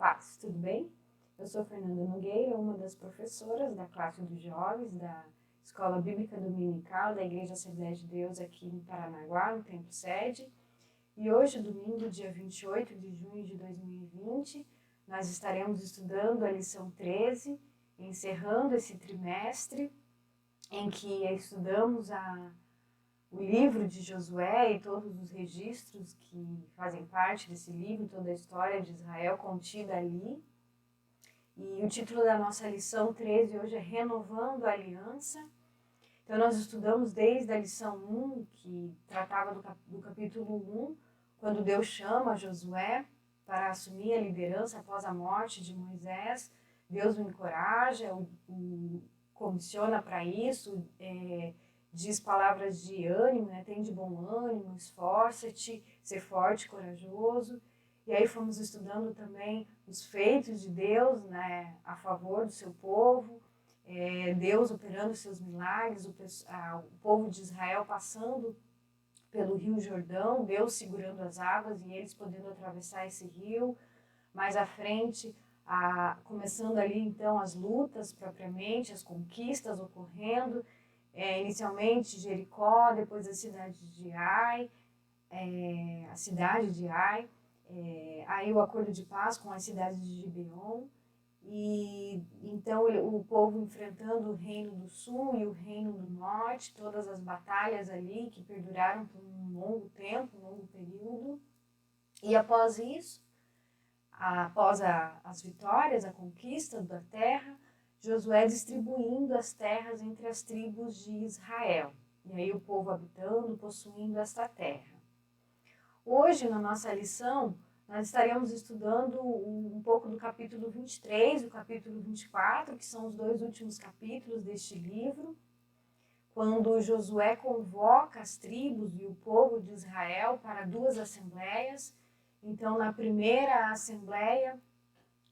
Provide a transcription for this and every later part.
paz, tudo bem? Eu sou Fernanda Nogueira, uma das professoras da classe dos jovens da Escola Bíblica Dominical da Igreja Assembleia de Deus aqui em Paranaguá, no Templo Sede. E hoje, domingo, dia 28 de junho de 2020, nós estaremos estudando a lição 13, encerrando esse trimestre em que estudamos o livro de Josué e todos os registros que fazem parte desse livro, toda a história de Israel contida ali. E o título da nossa lição 13 hoje é Renovando a Aliança. Então nós estudamos desde a lição 1, que tratava do capítulo 1, quando Deus chama Josué para assumir a liderança após a morte de Moisés. Deus o encoraja, o comissiona para isso, diz palavras de ânimo, né? Tem de bom ânimo, esforça-te, ser forte e corajoso. E aí fomos estudando também os feitos de Deus, né, a favor do seu povo, Deus operando seus milagres, o povo de Israel passando pelo Rio Jordão, Deus segurando as águas e eles podendo atravessar esse rio. Mais à frente, começando ali então as lutas propriamente, as conquistas ocorrendo, inicialmente Jericó, depois a cidade de Ai, aí o acordo de paz com as cidades de Gibeon, e então o povo enfrentando o reino do sul e o reino do norte, todas as batalhas ali que perduraram por um longo tempo, um longo período. E após isso, após as vitórias, a conquista da terra, Josué distribuindo as terras entre as tribos de Israel. E aí o povo habitando, possuindo esta terra. Hoje, na nossa lição, nós estaremos estudando um pouco do capítulo 23 e o capítulo 24, que são os dois últimos capítulos deste livro, quando Josué convoca as tribos e o povo de Israel para duas assembleias. Então, na primeira assembleia,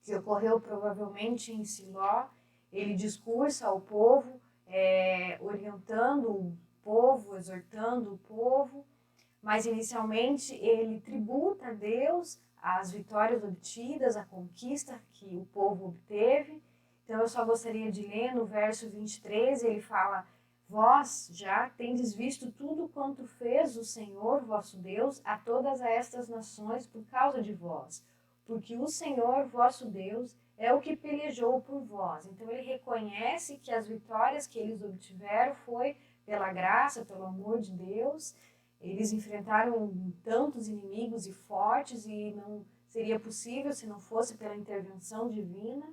que ocorreu provavelmente em Siló, ele discursa ao povo, orientando o povo, exortando o povo, mas inicialmente ele tributa a Deus as vitórias obtidas, a conquista que o povo obteve. Então eu só gostaria de ler no verso 23, ele fala: vós já tendes visto tudo quanto fez o Senhor vosso Deus a todas estas nações por causa de vós, porque o Senhor vosso Deus é o que pelejou por vós. Então ele reconhece que as vitórias que eles obtiveram foi pela graça, pelo amor de Deus. Eles enfrentaram tantos inimigos e fortes e não seria possível se não fosse pela intervenção divina.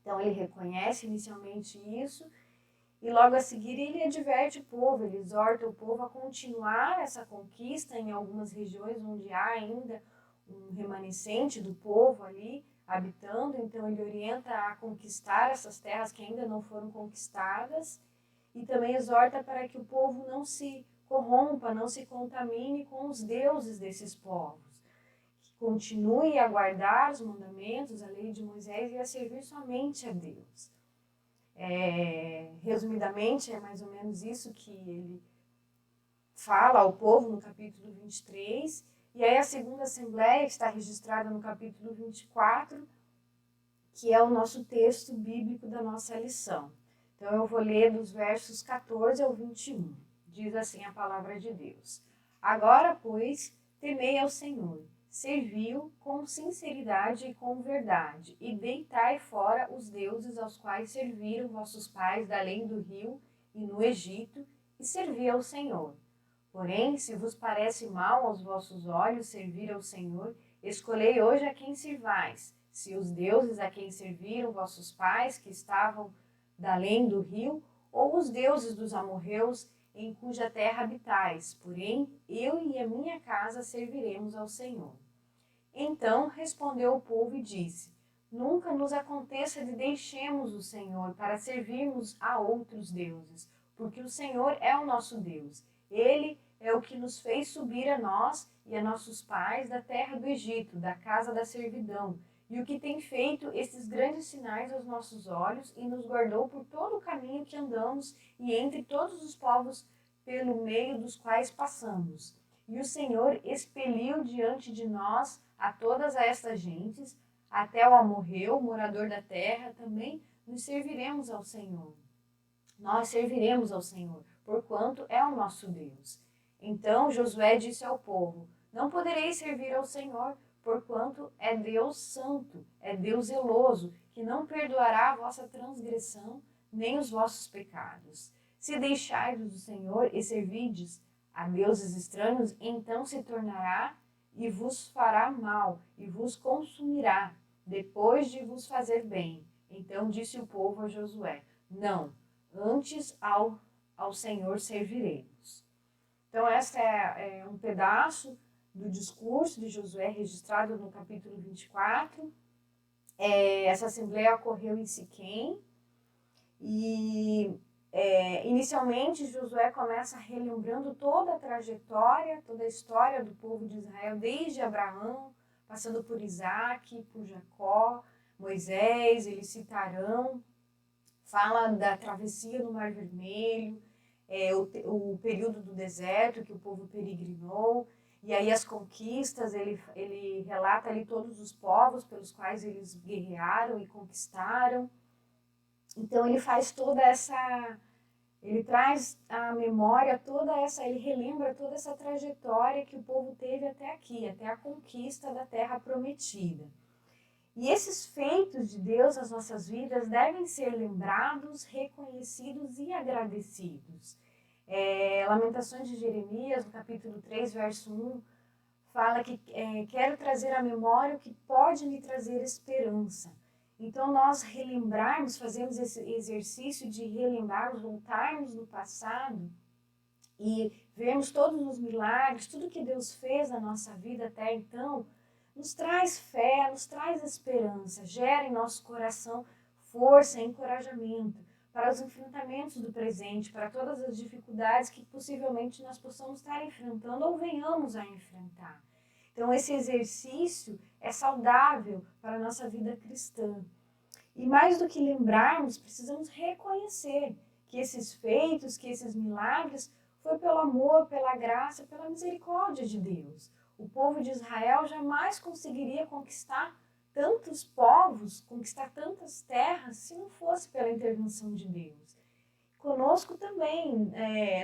Então ele reconhece inicialmente isso e logo a seguir ele adverte o povo, ele exorta o povo a continuar essa conquista em algumas regiões onde há ainda um remanescente do povo ali habitando. Então ele orienta a conquistar essas terras que ainda não foram conquistadas e também exorta para que o povo não se corrompa, não se contamine com os deuses desses povos, que continue a guardar os mandamentos, a lei de Moisés e a servir somente a Deus. Resumidamente, é mais ou menos isso que ele fala ao povo no capítulo 23, e aí a segunda assembleia, que está registrada no capítulo 24, que é o nosso texto bíblico da nossa lição. Então eu vou ler dos versos 14 ao 21. Diz assim a palavra de Deus: agora, pois, temei ao Senhor, servi-o com sinceridade e com verdade, e deitai fora os deuses aos quais serviram vossos pais da além do rio e no Egito, e servi ao Senhor. Porém, se vos parece mal aos vossos olhos servir ao Senhor, escolhei hoje a quem sirvais, se os deuses a quem serviram vossos pais, que estavam da além do rio, ou os deuses dos amorreus, em cuja terra habitais, porém eu e a minha casa serviremos ao Senhor. Então respondeu o povo e disse: nunca nos aconteça de deixemos o Senhor para servirmos a outros deuses, porque o Senhor é o nosso Deus. Ele é o que nos fez subir a nós e a nossos pais da terra do Egito, da casa da servidão, e o que tem feito esses grandes sinais aos nossos olhos e nos guardou por todo o caminho que andamos e entre todos os povos pelo meio dos quais passamos. E o Senhor expeliu diante de nós a todas estas gentes, até o amorreu, morador da terra, também nos serviremos ao Senhor. Nós serviremos ao Senhor, porquanto é o nosso Deus. Então Josué disse ao povo: não podereis servir ao Senhor, porquanto é Deus santo, é Deus zeloso, que não perdoará a vossa transgressão, nem os vossos pecados. Se deixardes o Senhor e servirdes a deuses estranhos, então se tornará e vos fará mal, e vos consumirá, depois de vos fazer bem. Então disse o povo a Josué: não, antes ao Senhor serviremos. Então, esse é um pedaço do discurso de Josué registrado no capítulo 24. Essa assembleia ocorreu em Siquém e inicialmente Josué começa relembrando toda a trajetória, toda a história do povo de Israel, desde Abraão, passando por Isaac, por Jacó, Moisés, eles citarão, fala da travessia no Mar Vermelho, o período do deserto que o povo peregrinou, e aí as conquistas, ele relata ali todos os povos pelos quais eles guerrearam e conquistaram. Então ele faz ele traz à memória ele relembra toda essa trajetória que o povo teve até aqui, até a conquista da terra prometida. E esses feitos de Deus nas nossas vidas devem ser lembrados, reconhecidos e agradecidos. Lamentações de Jeremias, no capítulo 3, verso 1, fala que quero trazer à memória o que pode me trazer esperança. Então, nós relembrarmos, fazemos esse exercício de relembrarmos, voltarmos no passado e vermos todos os milagres, tudo que Deus fez na nossa vida até então, nos traz fé, nos traz esperança, gera em nosso coração força e encorajamento para os enfrentamentos do presente, para todas as dificuldades que possivelmente nós possamos estar enfrentando ou venhamos a enfrentar. Então, esse exercício é saudável para a nossa vida cristã. E mais do que lembrarmos, precisamos reconhecer que esses feitos, que esses milagres, foi pelo amor, pela graça, pela misericórdia de Deus. O povo de Israel jamais conseguiria conquistar tantos povos, conquistar tantas terras, se não fosse pela intervenção de Deus. Conosco também,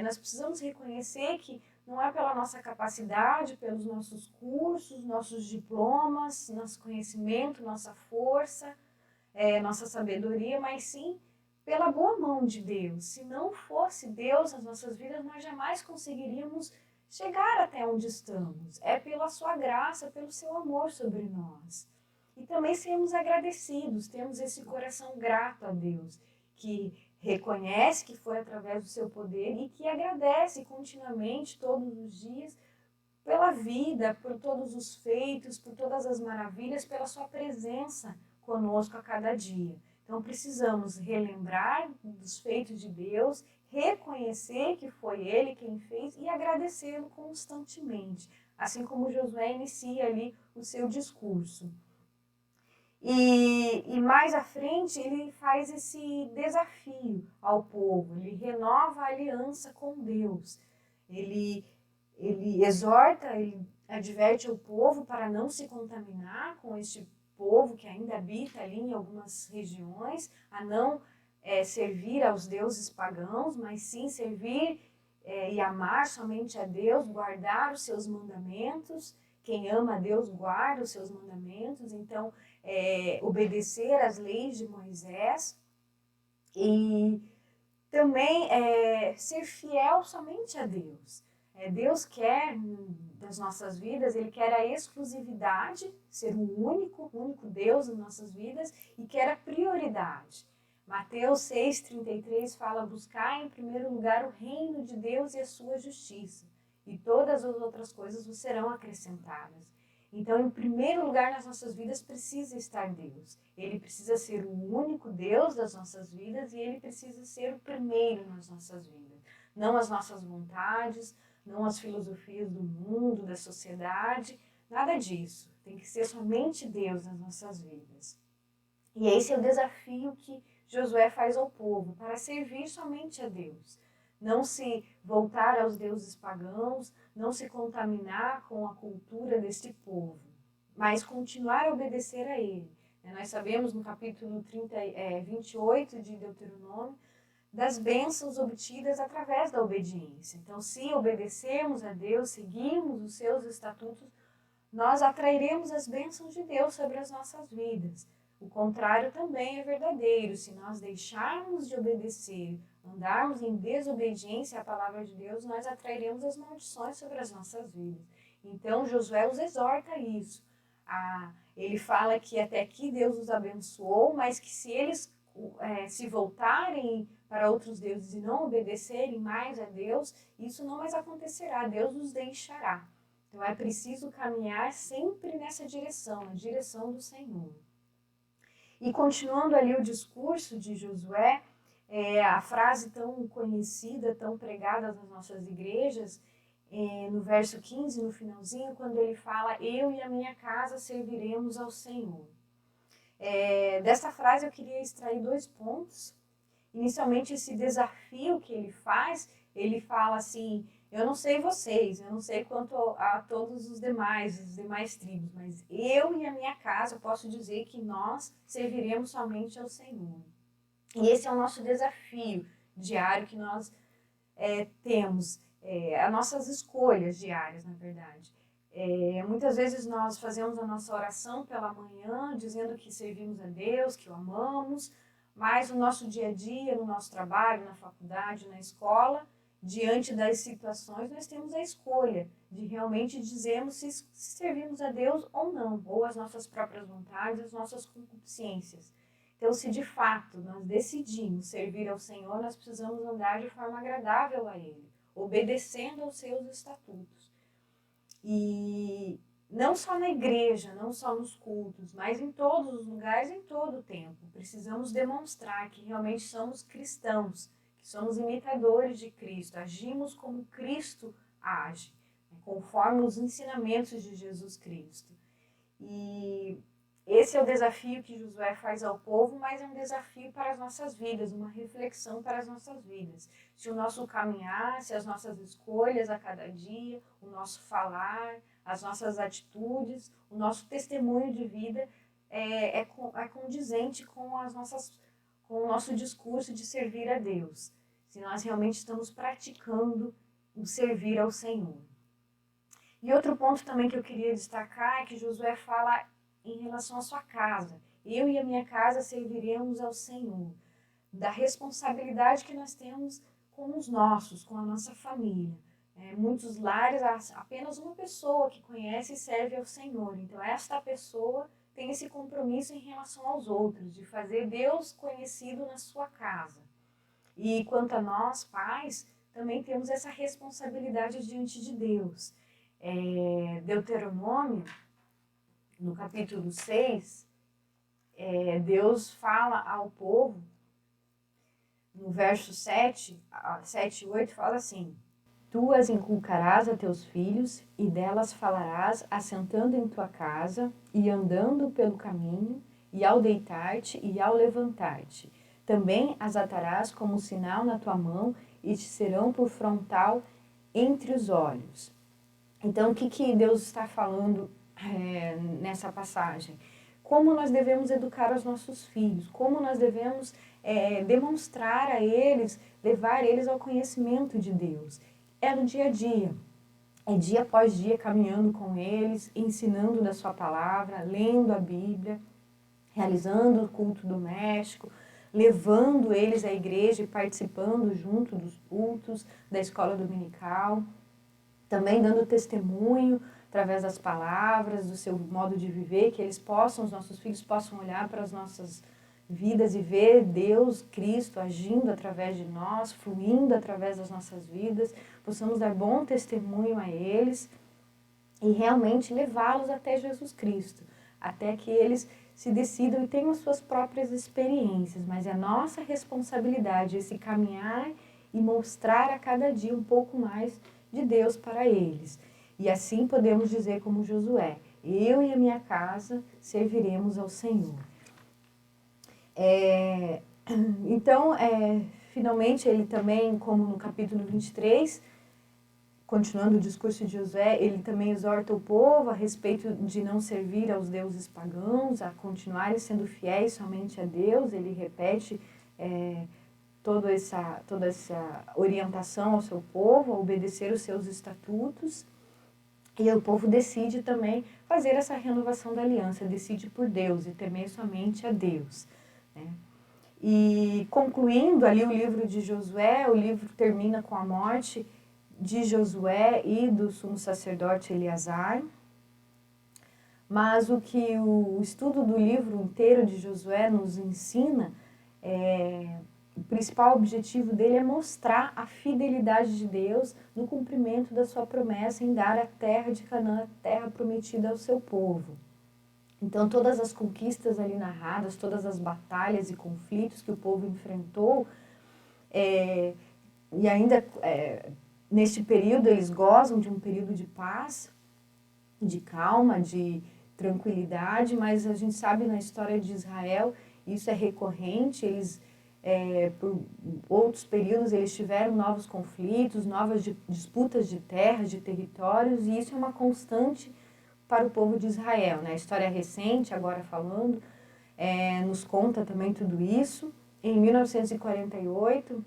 nós precisamos reconhecer que não é pela nossa capacidade, pelos nossos cursos, nossos diplomas, nosso conhecimento, nossa força, nossa sabedoria, mas sim pela boa mão de Deus. Se não fosse Deus nas nossas vidas, nós jamais conseguiríamos chegar até onde estamos. É pela sua graça, pelo seu amor sobre nós. E também sermos agradecidos, temos esse coração grato a Deus, que reconhece que foi através do seu poder e que agradece continuamente, todos os dias, pela vida, por todos os feitos, por todas as maravilhas, pela sua presença conosco a cada dia. Então precisamos relembrar dos feitos de Deus, reconhecer que foi Ele quem fez e agradecê-lo constantemente, assim como Josué inicia ali o seu discurso. E mais à frente ele faz esse desafio ao povo, ele renova a aliança com Deus, ele exorta, ele adverte o povo para não se contaminar com este povo que ainda habita ali em algumas regiões, a não servir aos deuses pagãos, mas sim servir e amar somente a Deus, guardar os seus mandamentos. Quem ama a Deus guarda os seus mandamentos, então obedecer às leis de Moisés e também ser fiel somente a Deus. Deus quer das nossas vidas, Ele quer a exclusividade, ser o único Deus nas nossas vidas e quer a prioridade. Mateus 6,33 fala: buscar em primeiro lugar o reino de Deus e a sua justiça, e todas as outras coisas vos serão acrescentadas. Então, em primeiro lugar nas nossas vidas precisa estar Deus. Ele precisa ser o único Deus das nossas vidas e Ele precisa ser o primeiro nas nossas vidas. Não as nossas vontades, não as filosofias do mundo, da sociedade, nada disso. Tem que ser somente Deus nas nossas vidas. E esse é o desafio que Josué faz ao povo, para servir somente a Deus. Não se voltar aos deuses pagãos, não se contaminar com a cultura deste povo. mas continuar a obedecer a Ele. Nós sabemos no capítulo 28 de Deuteronômio das bênçãos obtidas através da obediência. Então, se obedecermos a Deus, seguirmos os seus estatutos, nós atrairemos as bênçãos de Deus sobre as nossas vidas. O contrário também é verdadeiro. Se nós deixarmos de obedecer, andarmos em desobediência à palavra de Deus, nós atrairemos as maldições sobre as nossas vidas. Então, Josué os exorta a isso. Ele fala que até aqui Deus os abençoou, mas que se eles se voltarem para outros deuses e não obedecerem mais a Deus, isso não mais acontecerá, Deus os deixará. Então é preciso caminhar sempre nessa direção, na direção do Senhor. E continuando ali o discurso de Josué, a frase tão conhecida, tão pregada nas nossas igrejas, no verso 15, no finalzinho, quando ele fala, eu e a minha casa serviremos ao Senhor. Dessa frase eu queria extrair 2 pontos. Inicialmente, esse desafio que ele fala assim, eu não sei vocês, eu não sei quanto a todos os demais tribos, mas eu e a minha casa, eu posso dizer que nós serviremos somente ao Senhor. E esse é o nosso desafio diário que nós temos, as nossas escolhas diárias, na verdade. Muitas vezes nós fazemos a nossa oração pela manhã, dizendo que servimos a Deus, que o amamos, mas no nosso dia a dia, no nosso trabalho, na faculdade, na escola, diante das situações, nós temos a escolha de realmente dizermos se servimos a Deus ou não, ou as nossas próprias vontades, as nossas concupiscências. Então, se de fato nós decidimos servir ao Senhor, nós precisamos andar de forma agradável a Ele, obedecendo aos seus estatutos. E não só na igreja, não só nos cultos, mas em todos os lugares, em todo o tempo. Precisamos demonstrar que realmente somos cristãos, que somos imitadores de Cristo, agimos como Cristo age, conforme os ensinamentos de Jesus Cristo. E esse é o desafio que Josué faz ao povo, mas é um desafio para as nossas vidas, uma reflexão para as nossas vidas. Se o nosso caminhar, se as nossas escolhas a cada dia, o nosso falar, as nossas atitudes, o nosso testemunho de vida é condizente com o nosso discurso de servir a Deus. Se nós realmente estamos praticando o servir ao Senhor. E outro ponto também que eu queria destacar é que Josué fala em relação à sua casa. Eu e a minha casa serviremos ao Senhor. Da responsabilidade que nós temos com os nossos, com a nossa família. Muitos lares, há apenas uma pessoa que conhece e serve ao Senhor. Então, esta pessoa tem esse compromisso em relação aos outros, de fazer Deus conhecido na sua casa. E quanto a nós, pais, também temos essa responsabilidade diante de Deus. Deuteronômio, no capítulo 6, Deus fala ao povo, no verso 7 e 8, fala assim: Tu as inculcarás a teus filhos, e delas falarás, assentando em tua casa, e andando pelo caminho, e ao deitar-te e ao levantar-te. Também as atarás como sinal na tua mão, e te serão por frontal entre os olhos. Então, o que Deus está falando nessa passagem? Como nós devemos educar os nossos filhos, como nós devemos demonstrar a eles, levar eles ao conhecimento de Deus. É no dia a dia, é dia após dia caminhando com eles, ensinando da sua palavra, lendo a Bíblia, realizando o culto doméstico, levando eles à igreja e participando junto dos cultos, da escola dominical, também dando testemunho através das palavras, do seu modo de viver, que os nossos filhos possam olhar para as nossas vidas e ver Deus, Cristo, agindo através de nós, fluindo através das nossas vidas, possamos dar bom testemunho a eles e realmente levá-los até Jesus Cristo, até que eles se decidam e tenham as suas próprias experiências, mas é nossa responsabilidade esse caminhar e mostrar a cada dia um pouco mais de Deus para eles. E assim podemos dizer como Josué: eu e a minha casa serviremos ao Senhor. Então, finalmente, ele também, como no capítulo 23, continuando o discurso de Josué, ele também exorta o povo a respeito de não servir aos deuses pagãos, a continuarem sendo fiéis somente a Deus. Ele repete toda essa orientação ao seu povo, a obedecer os seus estatutos. E o povo decide também fazer essa renovação da aliança, decide por Deus e temer somente a Deus, né? E concluindo ali o livro de Josué, o livro termina com a morte de Josué e do sumo sacerdote Eleazar. Mas o que o estudo do livro inteiro de Josué nos ensina, o principal objetivo dele é mostrar a fidelidade de Deus no cumprimento da sua promessa em dar a terra de Canaã, a terra prometida ao seu povo. Então, todas as conquistas ali narradas, todas as batalhas e conflitos que o povo enfrentou, e ainda neste período eles gozam de um período de paz, de calma, de tranquilidade, mas a gente sabe na história de Israel, isso é recorrente, eles, por outros períodos, eles tiveram novos conflitos, novas disputas de terras, de territórios, e isso é uma constante para o povo de Israel, né? A história recente, agora falando, nos conta também tudo isso. Em 1948,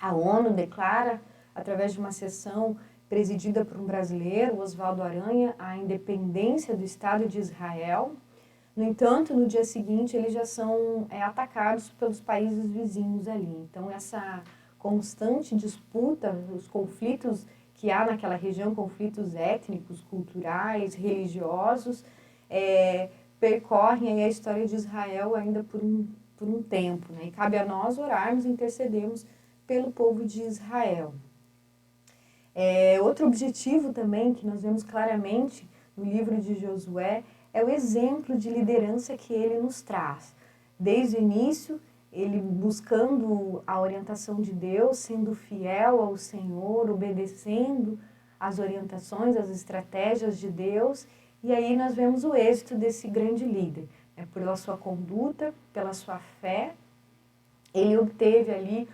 a ONU declara, através de uma sessão presidida por um brasileiro, Oswaldo Aranha, a independência do Estado de Israel. No entanto, no dia seguinte, eles já são atacados pelos países vizinhos ali. Então, essa constante disputa, os conflitos que há naquela região, conflitos étnicos, culturais, religiosos, percorrem aí a história de Israel ainda por um tempo, né? E cabe a nós orarmos e intercedermos pelo povo de Israel. Outro objetivo também que nós vemos claramente no livro de Josué é o exemplo de liderança que ele nos traz. Desde o início, ele buscando a orientação de Deus, sendo fiel ao Senhor, obedecendo às orientações, às estratégias de Deus. E aí nós vemos o êxito desse grande líder. Pela sua conduta, pela sua fé, ele obteve ali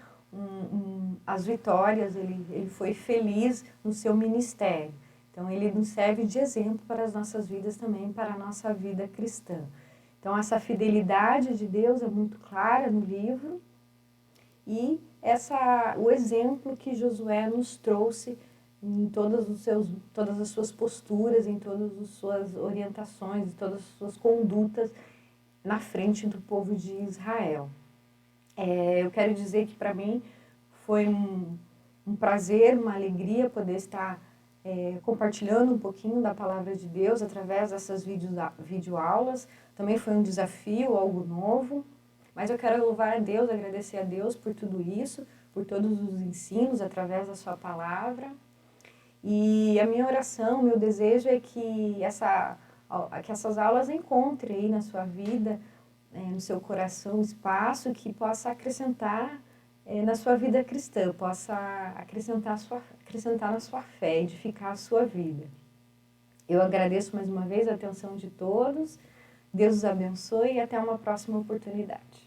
as vitórias, ele foi feliz no seu ministério. Então, ele nos serve de exemplo para as nossas vidas também, para a nossa vida cristã. Então, essa fidelidade de Deus é muito clara no livro e o exemplo que Josué nos trouxe em todas as suas posturas, em todas as suas orientações, em todas as suas condutas na frente do povo de Israel. Eu quero dizer que para mim foi um prazer, uma alegria poder estar compartilhando um pouquinho da palavra de Deus através dessas videoaulas. Também foi um desafio, algo novo, mas eu quero louvar a Deus, agradecer a Deus por tudo isso, por todos os ensinos através da sua palavra. E a minha oração, meu desejo é que essas aulas encontrem aí na sua vida, no seu coração, espaço que possa acrescentar na sua vida cristã, possa acrescentar na sua fé, edificar a sua vida. Eu agradeço mais uma vez a atenção de todos, Deus os abençoe e até uma próxima oportunidade.